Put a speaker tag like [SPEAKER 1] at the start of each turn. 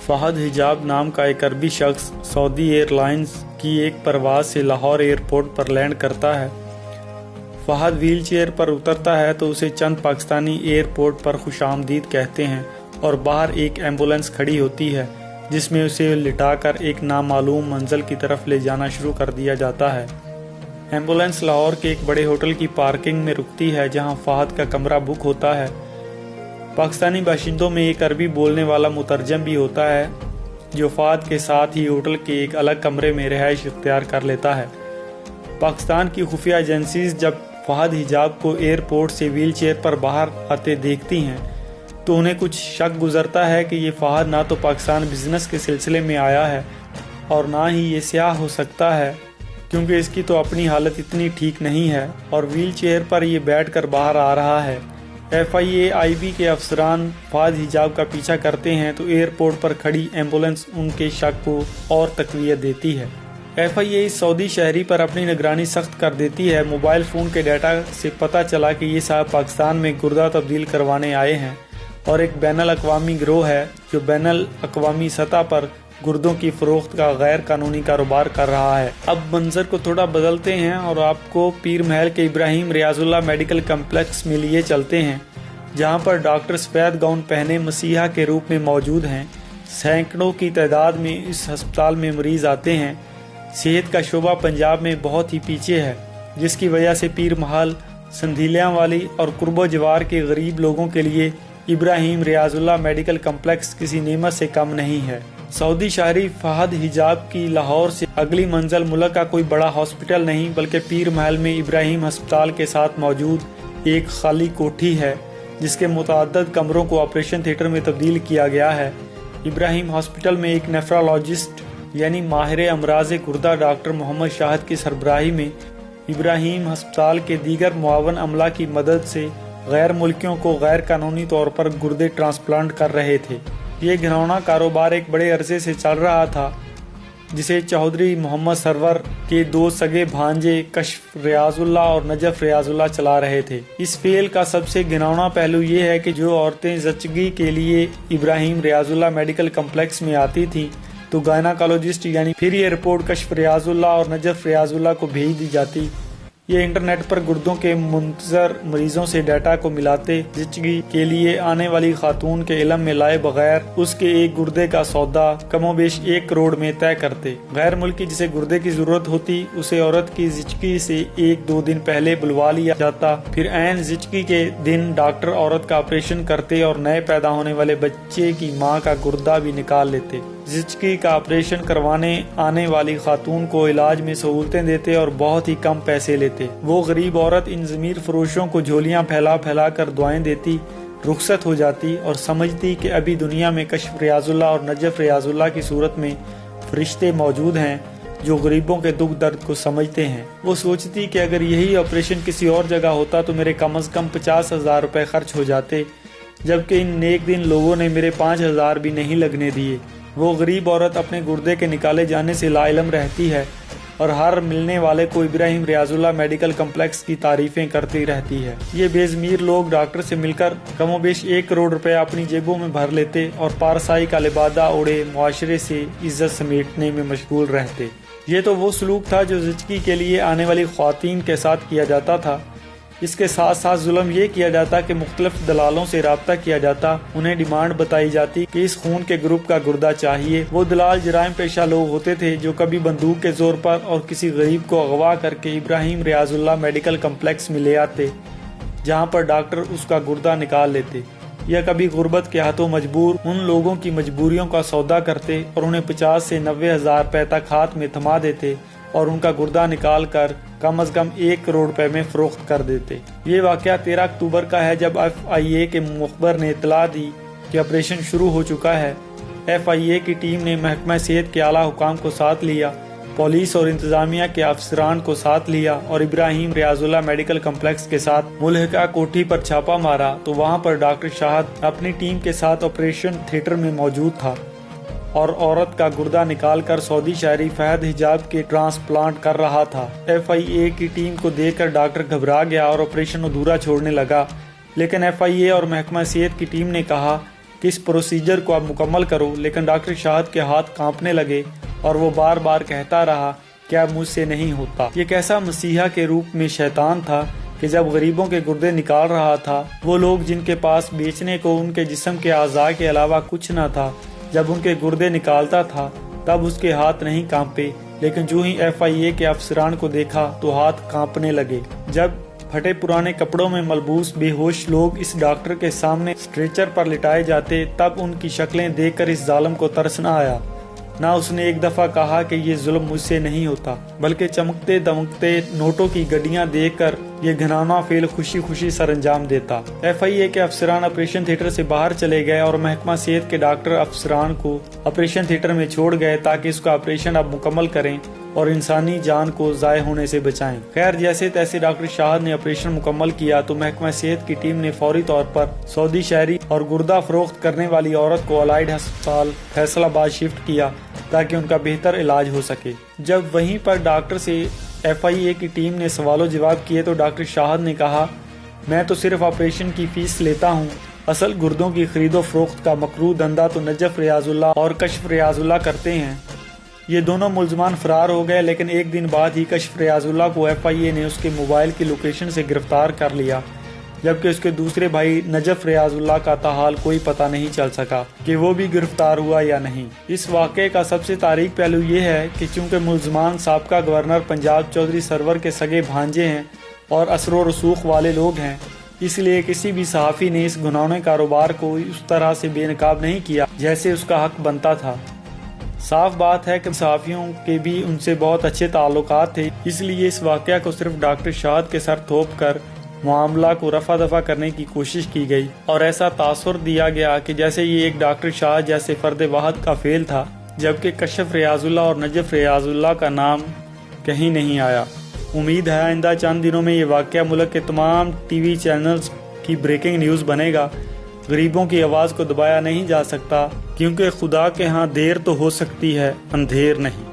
[SPEAKER 1] فہد حجاب نام کا ایک عربی شخص سعودی ایئر لائنز کی ایک پرواز سے لاہور ایئرپورٹ پر لینڈ کرتا ہے۔ فہد ویل چیئر پر اترتا ہے تو اسے چند پاکستانی ایئرپورٹ پر خوش آمدید کہتے ہیں اور باہر ایک ایمبولینس کھڑی ہوتی ہے جس میں اسے لٹا کر ایک نامعلوم منزل کی طرف لے جانا شروع کر دیا جاتا ہے۔ ایمبولینس لاہور کے ایک بڑے ہوٹل کی پارکنگ میں رکتی ہے جہاں فہد کا کمرہ بک ہوتا ہے۔ پاکستانی باشندوں میں ایک عربی بولنے والا مترجم بھی ہوتا ہے جو فہد کے ساتھ ہی ہوٹل کے ایک الگ کمرے میں رہائش اختیار کر لیتا ہے۔ پاکستان کی خفیہ ایجنسیز جب فہد حجاب کو ایئرپورٹ سے ویل چیئر پر باہر آتے دیکھتی ہیں تو انہیں کچھ شک گزرتا ہے کہ یہ فہد نہ تو پاکستان بزنس کے سلسلے میں آیا ہے اور نہ ہی یہ سیاح ہو سکتا ہے کیونکہ اس کی تو اپنی حالت اتنی ٹھیک نہیں ہے اور ویل چیئر پر یہ بیٹھ کر باہر آ رہا ہے۔ FIA-IB کے افسران فہد حجاب کا پیچھا کرتے ہیں تو ایئرپورٹ پر کھڑی ایمبولینس ان کے شک کو اور تقویت دیتی ہے۔ FIA اس سعودی شہری پر اپنی نگرانی سخت کر دیتی ہے۔ موبائل فون کے ڈیٹا سے پتہ چلا کہ یہ صاحب پاکستان میں گردہ تبدیل کروانے آئے ہیں اور ایک بین الاقوامی گروہ ہے جو بین الاقوامی سطح پر گردوں کی فروخت کا غیر قانونی کاروبار کر رہا ہے۔ اب منظر کو تھوڑا بدلتے ہیں اور آپ کو پیر محل کے ابراہیم ریاض اللہ میڈیکل کمپلیکس میں لیے چلتے ہیں جہاں پر ڈاکٹر سفید گاؤن پہنے مسیحا کے روپ میں موجود ہیں۔ سینکڑوں کی تعداد میں اس ہسپتال میں مریض آتے ہیں۔ صحت کا شعبہ پنجاب میں بہت ہی پیچھے ہے جس کی وجہ سے پیر محل، سندھیلیاں والی اور قرب و جوار کے غریب لوگوں کے لیے ابراہیم ریاض اللہ میڈیکل کمپلیکس کسی نعمت سے کم نہیں ہے۔ سعودی شہری فہد حجاب کی لاہور سے اگلی منزل ملک کا کوئی بڑا ہاسپٹل نہیں بلکہ پیر محل میں ابراہیم ہسپتال کے ساتھ موجود ایک خالی کوٹھی ہے جس کے متعدد کمروں کو آپریشن تھیٹر میں تبدیل کیا گیا ہے۔ ابراہیم ہاسپٹل میں ایک نیفرالوجسٹ یعنی ماہر امراض گردہ ڈاکٹر محمد شاہد کی سربراہی میں ابراہیم ہسپتال کے دیگر معاون عملہ کی مدد سے غیر ملکیوں کو غیر قانونی طور پر گردے ٹرانسپلانٹ کر رہے تھے۔ یہ گھناؤنا کاروبار ایک بڑے عرصے سے چل رہا تھا جسے چودھری محمد سرور کے دو سگے بھانجے کشف ریاض اللہ اور نجف ریاض اللہ چلا رہے تھے۔ اس فعل کا سب سے گھناؤنا پہلو یہ ہے کہ جو عورتیں زچگی کے لیے ابراہیم ریاض اللہ میڈیکل کمپلیکس میں آتی تھیں تو گائناکالوجسٹ یعنی پھر یہ رپورٹ کشف ریاض اللہ اور نجف ریاض اللہ کو بھیج دی جاتی۔ یہ انٹرنیٹ پر گردوں کے منتظر مریضوں سے ڈیٹا کو ملاتے، زچگی کے لیے آنے والی خاتون کے علم میں لائے بغیر اس کے ایک گردے کا سودا کم و بیش 1 کروڑ میں طے کرتے۔ غیر ملکی جسے گردے کی ضرورت ہوتی اسے عورت کی زچگی سے 1-2 دن پہلے بلوا لیا جاتا، پھر عین زچگی کے دن ڈاکٹر عورت کا آپریشن کرتے اور نئے پیدا ہونے والے بچے کی ماں کا گردہ بھی نکال لیتے۔ زچگی کا آپریشن کروانے آنے والی خاتون کو علاج میں سہولتیں دیتے اور بہت ہی کم پیسے لیتے۔ وہ غریب عورت ان ضمیر فروشوں کو جھولیاں پھیلا پھیلا کر دعائیں دیتی، رخصت ہو جاتی اور سمجھتی کہ ابھی دنیا میں کشف ریاض اللہ اور نجف ریاض اللہ کی صورت میں فرشتے موجود ہیں جو غریبوں کے دکھ درد کو سمجھتے ہیں۔ وہ سوچتی کہ اگر یہی آپریشن کسی اور جگہ ہوتا تو میرے کم از کم 50,000 روپے خرچ ہو جاتے، جبکہ ان نیک دن لوگوں نے میرے 5,000 بھی نہیں لگنے دیے۔ وہ غریب عورت اپنے گردے کے نکالے جانے سے لا علم رہتی ہے اور ہر ملنے والے کو ابراہیم ریاض اللہ میڈیکل کمپلیکس کی تعریفیں کرتی رہتی ہے۔ یہ بے ضمیر لوگ ڈاکٹر سے مل کر کم و بیش 1 کروڑ روپے اپنی جیبوں میں بھر لیتے اور پارسائی کا لبادہ اوڑے معاشرے سے عزت سمیٹنے میں مشغول رہتے۔ یہ تو وہ سلوک تھا جو زچگی کے لیے آنے والی خواتین کے ساتھ کیا جاتا تھا۔ اس کے ساتھ ساتھ ظلم یہ کیا جاتا کہ مختلف دلالوں سے رابطہ کیا جاتا، انہیں ڈیمانڈ بتائی جاتی کہ اس خون کے گروپ کا گردہ چاہیے۔ وہ دلال جرائم پیشہ لوگ ہوتے تھے جو کبھی بندوق کے زور پر اور کسی غریب کو اغوا کر کے ابراہیم ریاض اللہ میڈیکل کمپلیکس میں لے آتے جہاں پر ڈاکٹر اس کا گردہ نکال لیتے، یا کبھی غربت کے ہاتھوں مجبور ان لوگوں کی مجبوریوں کا سودا کرتے اور انہیں 50 سے 90 ہزار روپے تک ہاتھ میں تھما دیتے اور ان کا گردہ نکال کر کم از کم 1 کروڑ روپے میں فروخت کر دیتے۔ یہ واقعہ 13 اکتوبر کا ہے جب FIA کے مخبر نے اطلاع دی کہ آپریشن شروع ہو چکا ہے۔ FIA کی ٹیم نے محکمہ صحت کے اعلیٰ حکام کو ساتھ لیا، پولیس اور انتظامیہ کے افسران کو ساتھ لیا اور ابراہیم ریاض اللہ میڈیکل کمپلیکس کے ساتھ ملحقہ کوٹھی پر چھاپا مارا تو وہاں پر ڈاکٹر شاہد اپنی ٹیم کے ساتھ آپریشن تھیٹر میں موجود تھا اور عورت کا گردہ نکال کر سعودی شہری فہد حجاب کے ٹرانسپلانٹ کر رہا تھا۔ FIA کی ٹیم کو دیکھ کر ڈاکٹر گھبرا گیا اور آپریشن ادھورا چھوڑنے لگا، لیکن FIA اور محکمہ صحت کی ٹیم نے کہا کہ اس پروسیجر کو اب مکمل کرو، لیکن ڈاکٹر شاہد کے ہاتھ کانپنے لگے اور وہ بار بار کہتا رہا کیا مجھ سے نہیں ہوتا۔ یہ کیسا مسیحا کے روپ میں شیطان تھا کہ جب غریبوں کے گردے نکال رہا تھا، وہ لوگ جن کے پاس بیچنے کو ان کے جسم کے اعضاء کے علاوہ کچھ نہ تھا، جب ان کے گردے نکالتا تھا تب اس کے ہاتھ نہیں کانپے، لیکن جو ہی FIA کے افسران کو دیکھا تو ہاتھ کانپنے لگے۔ جب پھٹے پرانے کپڑوں میں ملبوس بے ہوش لوگ اس ڈاکٹر کے سامنے اسٹریچر پر لٹائے جاتے، تب ان کی شکلیں دیکھ کر اس ظالم کو ترس نہ آیا۔ نہ اس نے ایک دفعہ کہا کہ یہ ظلم مجھ سے نہیں ہوتا، بلکہ چمکتے دمکتے نوٹوں کی گڈیاں دیکھ کر یہ گھناؤنا فعل خوشی خوشی سر انجام دیتا۔ FIA کے افسران آپریشن تھیٹر سے باہر چلے گئے اور محکمہ صحت کے ڈاکٹر افسران کو آپریشن تھیٹر میں چھوڑ گئے تاکہ اس کا آپریشن اب مکمل کریں اور انسانی جان کو ضائع ہونے سے بچائیں۔ خیر جیسے تیسے ڈاکٹر شاہد نے آپریشن مکمل کیا تو محکمہ صحت کی ٹیم نے فوری طور پر سعودی شہری اور گردہ فروخت کرنے والی عورت کو الائڈ ہسپتال فیصل آباد شفٹ کیا تاکہ ان کا بہتر علاج ہو سکے۔ جب وہیں پر ڈاکٹر سے FIA کی ٹیم نے سوال و جواب کیے تو ڈاکٹر شاہد نے کہا میں تو صرف آپریشن کی فیس لیتا ہوں، اصل گردوں کی خرید و فروخت کا مکروہ دھندا تو نجف ریاض اللہ اور کشف ریاض اللہ کرتے ہیں۔ یہ دونوں ملزمان فرار ہو گئے، لیکن ایک دن بعد ہی کشف ریاض اللہ کو FIA نے اس کے موبائل کی لوکیشن سے گرفتار کر لیا، جبکہ اس کے دوسرے بھائی نجف ریاض اللہ کا تاحال کوئی پتہ نہیں چل سکا کہ وہ بھی گرفتار ہوا یا نہیں۔ اس واقعے کا سب سے تاریخی پہلو یہ ہے کہ چونکہ ملزمان سابقہ گورنر پنجاب چودھری سرور کے سگے بھانجے ہیں اور اثر و رسوخ والے لوگ ہیں، اس لیے کسی بھی صحافی نے اس گھناؤنے کاروبار کو اس طرح سے بے نقاب نہیں کیا جیسے اس کا حق بنتا تھا۔ صاف بات ہے کہ صحافیوں کے بھی ان سے بہت اچھے تعلقات تھے، اس لیے اس واقعہ کو صرف ڈاکٹر شاہد کے سر تھوپ کر معاملہ کو رفع دفع کرنے کی کوشش کی گئی اور ایسا تاثر دیا گیا کہ جیسے یہ ایک ڈاکٹر شاہد جیسے فرد واحد کا فعل تھا، جبکہ کشف ریاض اللہ اور نجف ریاض اللہ کا نام کہیں نہیں آیا۔ امید ہے آئندہ چند دنوں میں یہ واقعہ ملک کے تمام TV چینلز کی بریکنگ نیوز بنے گا۔ غریبوں کی آواز کو دبایا نہیں جا سکتا، کیونکہ خدا کے ہاں دیر تو ہو سکتی ہے، اندھیر نہیں۔